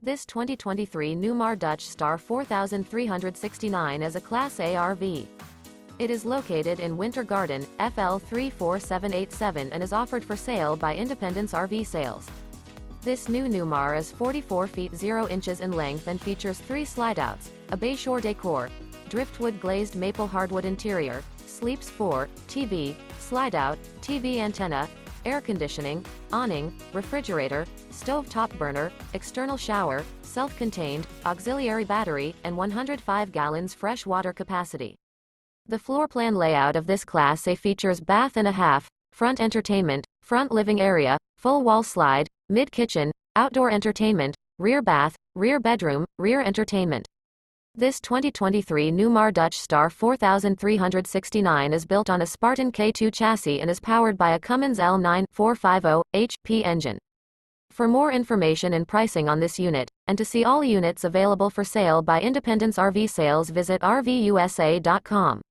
This 2023 Newmar Dutch Star 4369 is a Class A RV. It is located in Winter Garden, FL 34787 and is offered for sale by Independence RV Sales. This new Newmar is 44 feet 0 inches in length and features 3 slideouts, a Bayshore Decor, Driftwood Glazed Maple Hardwood interior, sleeps 4, TV, slideout, TV antenna, air conditioning, awning, refrigerator, stove-top burner, external shower, self-contained, auxiliary battery, and 105 gallons fresh water capacity. The floor plan layout of this Class A features bath and a half, front entertainment, front living area, full wall slide, mid-kitchen, outdoor entertainment, rear bath, rear bedroom, rear entertainment. This 2023 Newmar Dutch Star 4369 is built on a Spartan K2 chassis and is powered by a Cummins L9 450 HP engine. For more information and pricing on this unit, and to see all units available for sale by Independence RV Sales, visit RVUSA.com.